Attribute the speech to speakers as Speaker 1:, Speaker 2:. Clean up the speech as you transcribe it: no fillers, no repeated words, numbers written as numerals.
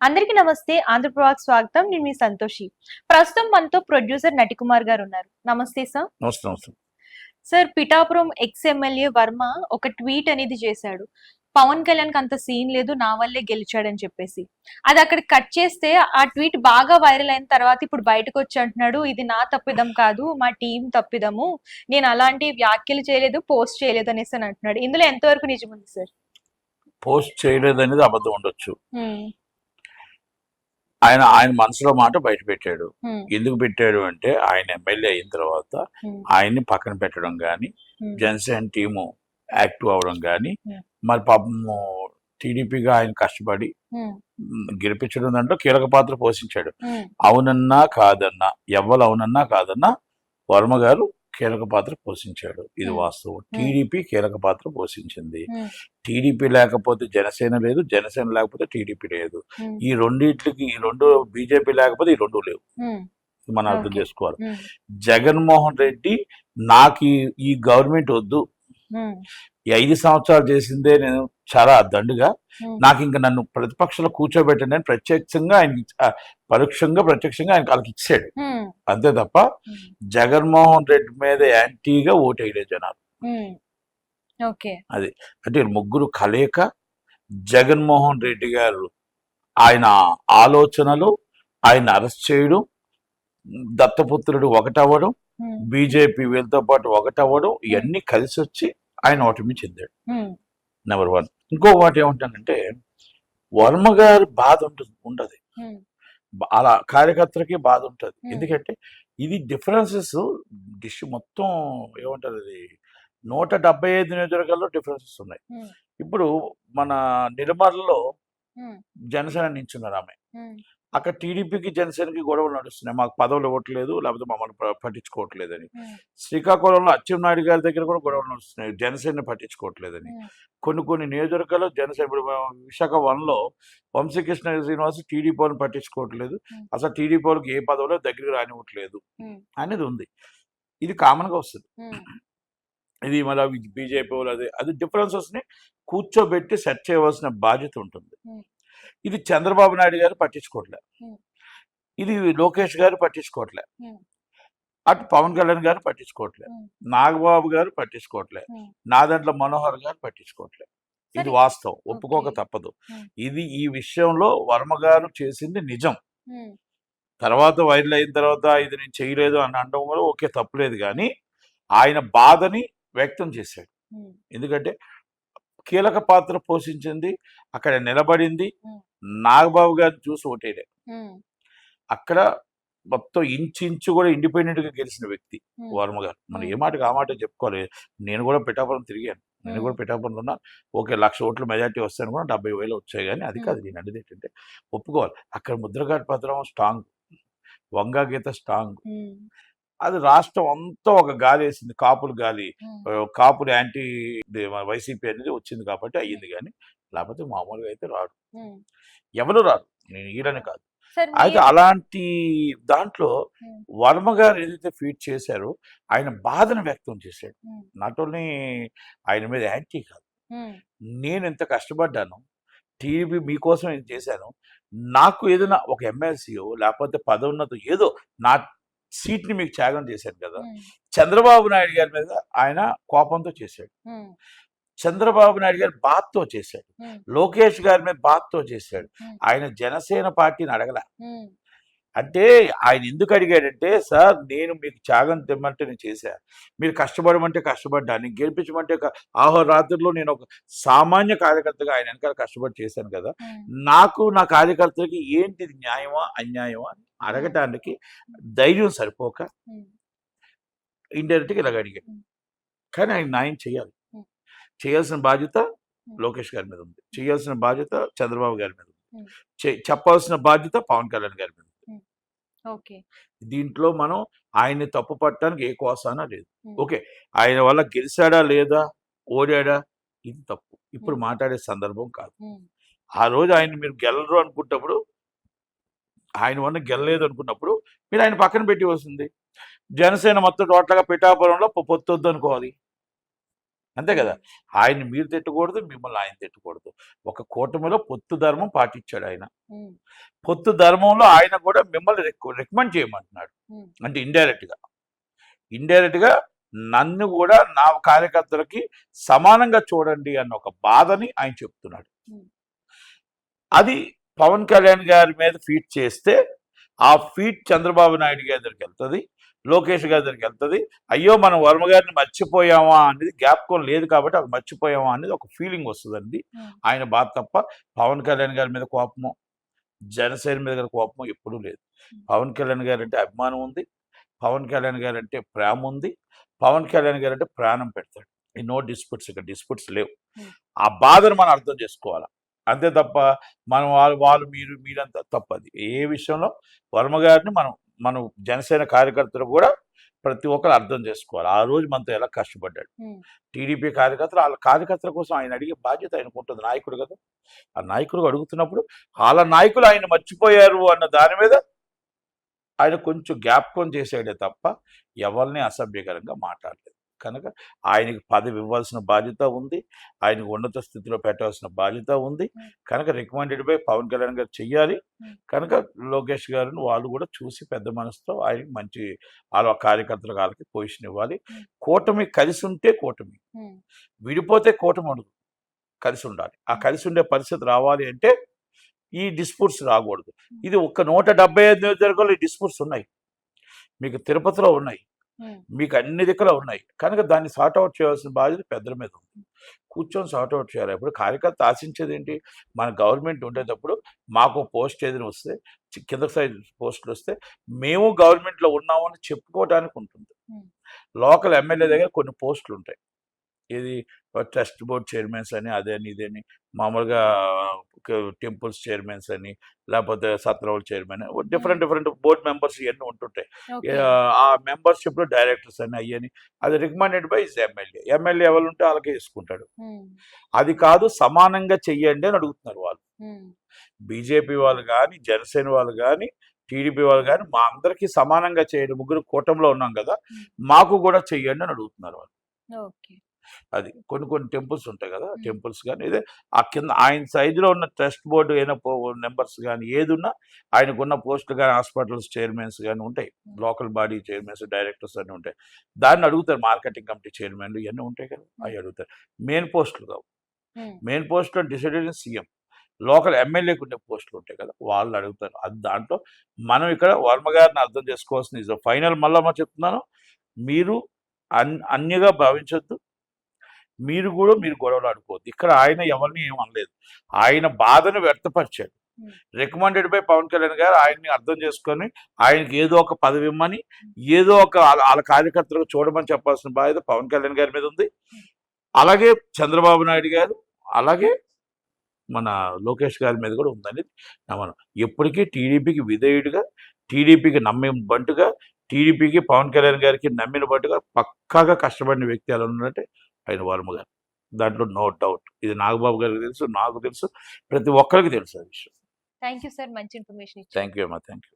Speaker 1: అందరికీ నమస్తే. ఆంధ్రప్రభకి స్వాగతం. నేను మీ సంతోషి. ప్రస్తుతం మనతో ప్రొడ్యూసర్ నటికుమార్ గారు ఉన్నారు. నమస్తే సార్.
Speaker 2: నమస్తే నమస్తే.
Speaker 1: Sir, Pithapuram ex MLA Varma ఒక ట్వీట్ అనేది చేశాడు. పవన్ కళ్యాణ్‌కి అంత సీన్ లేదు, నా వల్లే గెలిచాడని చెప్పేసి. అది అక్కడ కట్ చేస్తే ఆ ట్వీట్ బాగా వైరల్ అయిన తర్వాత ఇప్పుడు బయటకొచ్చి అంటున్నాడు, ఇది నా తప్పిదం కాదు, మా టీం తప్పిదము. నేను అలాంటి వ్యాఖ్యలు చేయలేదు, పోస్ట్ చేయలేదు అనేసి అని అంటున్నాడు. ఇందులో ఎంతవరకు నిజముంది సార్?
Speaker 2: పోస్ట్ చేయలేదనేది అబద్ధం ఉండొచ్చు.
Speaker 1: హ్మ్.
Speaker 2: ఆయన ఆయన మనసులో మాట బయట పెట్టాడు.
Speaker 1: హ్మ్.
Speaker 2: ఎందుకు పెట్టాడు అంటే ఆయన ఎమ్మెల్యే అయిన తర్వాత
Speaker 1: హ్మ్.
Speaker 2: ఆయన్ని పక్కన పెట్టడం కానీ,
Speaker 1: హ్మ్.
Speaker 2: జనసేన టీము యాక్టివ్ అవ్వడం కానీ,
Speaker 1: హ్మ్.
Speaker 2: మరి పాపము టీడీపీగా ఆయన కష్టపడి
Speaker 1: హ్మ్.
Speaker 2: గెలిపించడం దాంట్లో కీలక పాత్ర పోషించాడు.
Speaker 1: హ్మ్.
Speaker 2: అవునన్నా కాదన్నా, ఎవ్వరు అవునన్నా కాదన్నా వర్మ గారు కీలక పాత్ర పోషించాడు. ఇది
Speaker 1: హ్మ్.
Speaker 2: వాస్తవం. టీడీపీ కీలక పాత్ర పోషించింది.
Speaker 1: హ్మ్.
Speaker 2: టీడీపీ లేకపోతే జనసేన లేదు, జనసేన లేకపోతే టీడీపీ లేదు.
Speaker 1: హ్మ్.
Speaker 2: ఈ రెండిట్లకి ఈ రెండు బీజేపీ లేకపోతే ఈ రెండు లేవు.
Speaker 1: హ్మ్.
Speaker 2: మనం అర్థం
Speaker 1: ఓకే.
Speaker 2: చేసుకోవాలి.
Speaker 1: హ్మ్.
Speaker 2: జగన్మోహన్ రెడ్డి నాకు ఈ గవర్నమెంట్ వద్దు,
Speaker 1: హ్మ్.
Speaker 2: ఈ 5 సంవత్సరాలు చేసిందే నేను చాలా దండుగా,
Speaker 1: హ్మ్.
Speaker 2: నాకు ఇంక నన్ను ప్రతిపక్షంలో కూర్చోబెట్టండి అని ప్రత్యక్షంగా ఆయనకి పరోక్షంగా ప్రత్యక్షంగా ఆయన వాళ్ళకి ఇచ్చాడు.
Speaker 1: హ్మ్.
Speaker 2: అంతే తప్ప
Speaker 1: హ్మ్.
Speaker 2: జగన్మోహన్ రెడ్డి మీద యాంటీగా ఓటేయలేదు జనాలు.
Speaker 1: హ్మ్. ఓకే.
Speaker 2: అది అంటే ముగ్గురు కలయిక. జగన్మోహన్ రెడ్డి గారు ఆయన ఆలోచనలు, ఆయన అరెస్ట్ చేయడం, దత్తపుత్రుడు ఒకటవ్వడం,
Speaker 1: హ్మ్.
Speaker 2: బీజేపీ వీళ్ళతో పాటు ఒకటవ్వడం,
Speaker 1: హ్మ్.
Speaker 2: ఇవన్నీ కలిసి వచ్చి ఆయన ఓటమి చెందాడు.
Speaker 1: హ్మ్.
Speaker 2: నెంబర్ 1. ఇంకో మాట ఏమంటానంటే వర్మ గారి బాధ ఉండదు.
Speaker 1: హ్మ్.
Speaker 2: అలా కార్యకర్తలకి బాధ ఉంటుంది.
Speaker 1: హ్మ్.
Speaker 2: ఎందుకంటే ఇది డిఫరెన్సెస్ డిష్ మొత్తం ఏమంటారు అది 175 నియోజకవర్గాల్లో డిఫరెన్సెస్ ఉన్నాయి.
Speaker 1: హ్మ్.
Speaker 2: ఇప్పుడు మన నిర్మల్లో
Speaker 1: హ్మ్.
Speaker 2: జనసేన నించున్నారు ఆమె.
Speaker 1: హ్మ్.
Speaker 2: అక్కడ టీడీపీకి జనసేనకి గొడవలు నడుస్తున్నాయి. మాకు పదవులు ఇవ్వట్లేదు, లేకపోతే మమ్మల్ని పట్టించుకోవట్లేదని.
Speaker 1: హ్మ్.
Speaker 2: శ్రీకాకుళంలో అచ్చెన్నాయుడు గారి దగ్గర కూడా గొడవలు నడుస్తున్నాయి, జనసేనని పట్టించుకోవట్లేదని.
Speaker 1: హ్మ్.
Speaker 2: కొన్ని నియోజకవర్గాల్లో జనసేన ఇప్పుడు విశాఖ 1లో వంశీకృష్ణ శ్రీనివాస్ టీడీపీ వాళ్ళని పట్టించుకోవట్లేదు,
Speaker 1: హ్మ్.
Speaker 2: అసలు టీడీపీ వాళ్ళకి ఏ పదవులో దగ్గరికి రానివ్వట్లేదు
Speaker 1: హ్మ్.
Speaker 2: అనేది ఉంది. ఇది కామన్గా వస్తుంది.
Speaker 1: హ్మ్.
Speaker 2: ఇది మళ్ళీ బీజేపీ వాళ్ళు అది డిఫరెన్సెస్ని కూర్చోబెట్టి సెట్ చేయవలసిన బాధ్యత ఉంటుంది.
Speaker 1: హ్మ్.
Speaker 2: ఇది చంద్రబాబు నాయుడు గారు పట్టించుకోవట్లే,
Speaker 1: హ్మ్.
Speaker 2: ఇది లోకేష్ గారు పట్టించుకోవట్లే,
Speaker 1: హ్మ్.
Speaker 2: అటు పవన్ కళ్యాణ్ గారు పట్టించుకోవట్లే,
Speaker 1: హ్మ్.
Speaker 2: నాగబాబు గారు పట్టించుకోవట్లే,
Speaker 1: హ్మ్.
Speaker 2: నాదెండ్ల మనోహర్ గారు పట్టించుకోవట్లే. ఇది
Speaker 1: సరే.
Speaker 2: వాస్తవం,
Speaker 1: ఓకే.
Speaker 2: ఒప్పుకోక తప్పదు.
Speaker 1: హ్మ్.
Speaker 2: ఇది ఈ విషయంలో వర్మ గారు చేసింది నిజం.
Speaker 1: హ్మ్.
Speaker 2: తర్వాత వైరల్ అయిన తర్వాత ఇది నేను చేయలేదు అని అనడం కూడా ఓకే, తప్పులేదు. కానీ ఆయన బాధని వ్యక్తం చేశాడు.
Speaker 1: హ్మ్.
Speaker 2: ఎందుకంటే కీలక పాత్ర పోషించింది, అక్కడ నిలబడింది,
Speaker 1: హ్మ్.
Speaker 2: నాగబాబు గారిని చూసి ఓటేయలే.
Speaker 1: హ్మ్.
Speaker 2: అక్కడ మొత్తం ఇంచు కూడా ఇండిపెండెంట్ గా గెలిచిన వ్యక్తి
Speaker 1: హ్మ్.
Speaker 2: వర్మ గారు. మనం
Speaker 1: హ్మ్.
Speaker 2: ఏ మాటకి ఆ మాట చెప్పుకోవాలి. నేను కూడా పిఠాపురం తిరిగాను. నేను
Speaker 1: హ్మ్.
Speaker 2: కూడా పిఠాపురంలో ఉన్నా. ఓకే, 1,00,000 ఓట్ల మెజార్టీ వస్తాను కూడా 70,000 వచ్చాయి. కానీ అది కాదు
Speaker 1: హ్మ్.
Speaker 2: నేను అనేది ఏంటంటే ఒప్పుకోవాలి. అక్కడ ముద్రగడ పత్రం స్ట్రాంగ్, వంగా గీత స్ట్రాంగ్.
Speaker 1: హ్మ్.
Speaker 2: అది రాష్ట్రం అంతా ఒక గాలి వేసింది, కాపులు గాలి.
Speaker 1: హ్మ్.
Speaker 2: కాపులు యాంటీ వైసీపీ అనేది వచ్చింది కాబట్టి
Speaker 1: హ్మ్.
Speaker 2: అయ్యింది. కానీ లేకపోతే మామూలుగా అయితే రాడు,
Speaker 1: హ్మ్.
Speaker 2: ఎవరు రారు. నేను ఈడని కాదు.
Speaker 1: సార్
Speaker 2: అయితే
Speaker 1: మీరు
Speaker 2: అలాంటి దాంట్లో
Speaker 1: హ్మ్.
Speaker 2: వర్మ గారు ఏదైతే ఫీట్ చేశారో ఆయన బాధను వ్యక్తం చేశాడు.
Speaker 1: హ్మ్.
Speaker 2: నాట్ ఓన్లీ ఆయన మీద యాంటీ కాదు,
Speaker 1: హ్మ్.
Speaker 2: నేను ఎంత కష్టపడ్డాను, టీవీ మీకోసం ఏం చేశాను, నాకు ఏదైనా ఒక ఎమ్మెల్సీయో లేకపోతే పదోన్నతం ఏదో నా సీట్ని మీకు త్యాగం చేశాను కదా.
Speaker 1: హ్మ్.
Speaker 2: చంద్రబాబు నాయుడు గారి మీద ఆయన కోపంతో చేశాడు,
Speaker 1: హ్మ్.
Speaker 2: చంద్రబాబు నాయుడు గారు బాధతో చేశాడు,
Speaker 1: హ్మ్.
Speaker 2: లోకేష్ గారి మీద బాధతో చేశాడు.
Speaker 1: హ్మ్.
Speaker 2: ఆయన జనసేన పార్టీని అడగల.
Speaker 1: హ్మ్.
Speaker 2: అంటే ఆయన ఎందుకు అడిగాడంటే, సార్ నేను మీకు త్యాగం తెమ్మంటే నేను చేశా, మీరు కష్టపడమంటే కష్టపడ్డాను, గెలిపించమంటే ఆహోరాత్రుల్లో నేను ఒక సామాన్య కార్యకర్తగా ఆయన వెనకాల కష్టపడి చేశాను కదా.
Speaker 1: హ్మ్.
Speaker 2: నాకు నా కార్యకర్తలకి ఏంటిది న్యాయమా అన్యాయమా అని
Speaker 1: హ్మ్.
Speaker 2: అడగటానికి
Speaker 1: హ్మ్.
Speaker 2: ధైర్యం సరిపోక
Speaker 1: హ్మ్.
Speaker 2: ఇండైరెక్ట్గా ఇలాగ అడిగాడు.
Speaker 1: హ్మ్.
Speaker 2: కానీ ఆయన న్యాయం చేయాలి.
Speaker 1: హ్మ్.
Speaker 2: చేయాల్సిన బాధ్యత
Speaker 1: హ్మ్.
Speaker 2: లోకేష్ గారి మీద ఉంది, చేయాల్సిన బాధ్యత చంద్రబాబు గారి మీద ఉంది,
Speaker 1: హ్మ్.
Speaker 2: చెప్పాల్సిన బాధ్యత పవన్ కళ్యాణ్ గారి మీద ఉంది.
Speaker 1: హ్మ్. ఓకే.
Speaker 2: దీంట్లో మనం ఆయన్ని తప్పు పట్టడానికి ఏ కోసానా లేదు.
Speaker 1: హ్మ్.
Speaker 2: ఓకే, ఆయన వల్ల గెలిచాడా లేదా, ఓడాడా, ఇది తప్పు ఇప్పుడు
Speaker 1: హ్మ్.
Speaker 2: మాట్లాడే సందర్భం కాదు.
Speaker 1: హ్మ్.
Speaker 2: ఆ రోజు ఆయన మీరు గెలరు అనుకున్నప్పుడు, ఆయన వల్ల గెలలేదు అనుకున్నప్పుడు మీరు ఆయన పక్కన పెట్టి వస్తుంది. జనసేన మొత్తం టోటల్గా పిఠాపురంలో పొత్తొద్దు అనుకోవాలి. అంతే కదా. ఆయన మీరు తిట్టకూడదు, మిమ్మల్ని ఆయన తిట్టకూడదు. ఒక కూటమిలో పొత్తు ధర్మం పాటించాడు ఆయన.
Speaker 1: ఉమ్,
Speaker 2: పొత్తు ధర్మంలో ఆయన కూడా మిమ్మల్ని రికమెండ్ చేయమంటున్నాడు.
Speaker 1: ఉమ్,
Speaker 2: అంటే ఇండైరెక్ట్ గా నన్ను కూడా నా కార్యకర్తలకి సమానంగా చూడండి అన్న ఒక బాధని ఆయన చెప్తున్నాడు.
Speaker 1: ఉమ్,
Speaker 2: అది పవన్ కళ్యాణ్ గారి మీద ఫీట్ చేస్తే ఆ ఫీట్ చంద్రబాబు నాయుడు గారి దగ్గరికి వెళ్తుంది, లోకేష్ గారి దగ్గరికి వెళ్తుంది. అయ్యో మనం వర్మ గారిని మర్చిపోయామా అనేది జ్ఞాపకం లేదు కాబట్టి అది మర్చిపోయామా అనేది ఒక ఫీలింగ్ వస్తుందండి.
Speaker 1: ఉమ్,
Speaker 2: ఆయన బాధ తప్ప పవన్ కళ్యాణ్ గారి మీద కోపము, జనసేన మీద కోపము ఎప్పుడూ లేదు. పవన్ కళ్యాణ్ గారు అంటే అభిమానం ఉంది, పవన్ కళ్యాణ్ గారు అంటే ప్రేమ ఉంది, పవన్ కళ్యాణ్ గారు అంటే ప్రాణం పెడతాడు. ఈ నో డిస్ప్యూట్స్, ఇక్కడ డిస్ప్యూట్స్ లేవు. ఆ బాధను మనం అర్థం చేసుకోవాలి. అంతే తప్ప మనం వాళ్ళు మీరంతా తప్పది. ఏ విషయంలో వర్మ గారిని మనం జనసేన కార్యకర్తలు కూడా ప్రతి ఒక్కరు అర్థం చేసుకోవాలి. ఆ రోజు మనతో ఎలా కష్టపడ్డాడు.
Speaker 1: ఉమ్,
Speaker 2: టీడీపీ కార్యకర్తలు వాళ్ళ కార్యకర్తల కోసం ఆయన అడిగే బాధ్యత ఆయనకు ఉంటుంది. నాయకుడు కదా. ఆ నాయకుడు అడుగుతున్నప్పుడు వాళ్ళ నాయకులు ఆయన మర్చిపోయారు అన్న దాని మీద ఆయన కొంచెం జ్ఞాపకం చేసాడే తప్ప ఎవరిని అసభ్యకరంగా మాట్లాడలేదు. కనుక ఆయనకి పదవి ఇవ్వాల్సిన బాధ్యత ఉంది, ఆయనకు ఉన్నత స్థితిలో పెట్టాల్సిన బాధ్యత ఉంది. కనుక రికమెండెడ్ బై పవన్ కళ్యాణ్ గారు చెయ్యాలి. కనుక లోకేష్ గారిని వాళ్ళు కూడా చూసి పెద్ద మనసుతో ఆయనకి మంచి వాళ్ళ కార్యకర్తలకు వాళ్ళకి పొజిషన్ ఇవ్వాలి. కూటమి కలిసి ఉంటే కూటమి,
Speaker 1: ఉమ్,
Speaker 2: విడిపోతే కూటమి ఉండదు. కలిసి ఉండాలి. ఆ కలిసి ఉండే పరిస్థితి రావాలి అంటే ఈ డిస్ప్యూట్స్ రాకూడదు. ఇది ఒక్క 175 నియోజకవర్గాల్లో ఈ డిస్ప్యూట్స్ ఉన్నాయి. మీకు తిరుపతిలో ఉన్నాయి,
Speaker 1: ఉమ్,
Speaker 2: మీకు అన్ని దిక్కులో ఉన్నాయి. కనుక దాన్ని సార్ట్అవుట్ చేయాల్సిన బాధ్యత పెద్దల మీద ఉంది. కూర్చొని సార్ట్అవుట్ చేయాలి. ఇప్పుడు కార్యకర్త ఆశించేది ఏంటి? మన గవర్నమెంట్ ఉండేటప్పుడు మాకు పోస్ట్ ఏదైనా వస్తే, కింద సైడ్ పోస్టులు వస్తే మేము గవర్నమెంట్లో ఉన్నామని చెప్పుకోవడానికి ఉంటుంది.
Speaker 1: ఉమ్,
Speaker 2: లోకల్ ఎమ్మెల్యే దగ్గర కొన్ని పోస్టులు ఉంటాయి. ఇది ట్రస్ట్ బోర్డ్ చైర్మన్స్ అని, అదని ఇదని, మామూలుగా టెంపుల్స్ చైర్మన్స్ అని, లేకపోతే సత్రవుల చైర్మన్, డిఫరెంట్ బోర్డ్ మెంబర్స్ ఇవన్నీ ఉంటుంటాయి.
Speaker 1: ఓకే.
Speaker 2: ఆ మెంబర్షిప్లో డైరెక్టర్స్ అని అయ్యని అది రికమెండెడ్ బై ఎమ్మెల్యే ఎవరు ఉంటే వాళ్ళకే వేసుకుంటాడు.
Speaker 1: ఉమ్,
Speaker 2: అది కాదు, సమానంగా చెయ్యండి అని అడుగుతున్నారు వాళ్ళు.
Speaker 1: ఉమ్,
Speaker 2: బీజేపీ వాళ్ళు కానీ, జనసేన వాళ్ళు కానీ, టీడీపీ వాళ్ళు కానీ, మా అందరికీ సమానంగా చేయండి, ముగ్గురు కూటమిలో ఉన్నాం కదా, మాకు కూడా చెయ్యండి అని అడుగుతున్నారు వాళ్ళు.
Speaker 1: ఓకే.
Speaker 2: అది కొన్ని టెంపుల్స్ ఉంటాయి కదా, టెంపుల్స్ కానీ ఇదే ఆ కింద ఆయన సైజులో ఉన్న ట్రస్ట్ బోర్డు అయిన నెంబర్స్ కానీ ఏది ఉన్నా ఆయనకున్న పోస్టులు కానీ, హాస్పిటల్స్ చైర్మన్స్ కానీ ఉంటాయి, లోకల్ బాడీ చైర్మన్స్, డైరెక్టర్స్ అన్నీ ఉంటాయి. దాన్ని అడుగుతారు. మార్కెటింగ్ కమిటీ చైర్మన్లు ఇవన్నీ ఉంటాయి కదా, అవి అడుగుతారు. మెయిన్ పోస్టులు కావు.
Speaker 1: ఉమ్,
Speaker 2: మెయిన్ పోస్టులు డిసైడెడ్ సీఎం, లోకల్ ఎమ్మెల్యేకి ఉండే పోస్టులు ఉంటాయి కదా, వాళ్ళు అడుగుతారు. అది దాంట్లో మనం ఇక్కడ వర్మ గారిని అర్థం చేసుకోవాల్సింది ఫైనల్. మళ్ళీ చెప్తున్నాను, మీరు అన్యగా భావించొద్దు. మీరు గొడవలు ఆడుకోవద్దు. ఇక్కడ ఆయన ఎవరిని ఏమనలేదు. ఆయన బాధను వ్యక్తపరిచాడు. రికమెండెడ్ బై పవన్ కళ్యాణ్ గారు ఆయన్ని అర్థం చేసుకొని ఆయనకి ఏదో ఒక పదవి ఇమ్మని, ఏదో ఒక వాళ్ళ కార్యకర్తలకు చూడమని చెప్పాల్సిన బాధ్యత పవన్ కళ్యాణ్ గారి మీద ఉంది. అలాగే చంద్రబాబు నాయుడు గారు, అలాగే మన లోకేష్ గారి మీద కూడా ఉందని మనం ఎప్పటికీ టీడీపీకి విధేయుడిగా, టీడీపీకి నమ్మిన బంటుగా, టీడీపీకి పవన్ కళ్యాణ్ గారికి నమ్మిన బంటుగా పక్కాగా కష్టపడిన వ్యక్తి ఎలా ఉన్నట్టే ఆయన వర్మ గారు. దాంట్లో నో డౌట్. ఇది నాగబాబు గారికి తెలుసు, నాకు తెలుసు, ప్రతి ఒక్కరికి తెలుసు ఆ విషయం.
Speaker 1: థ్యాంక్ యూ సార్, మంచి ఇన్ఫర్మేషన్ ఇచ్చారు.
Speaker 2: థ్యాంక్ యూ అమ్మా, థ్యాంక్ యూ.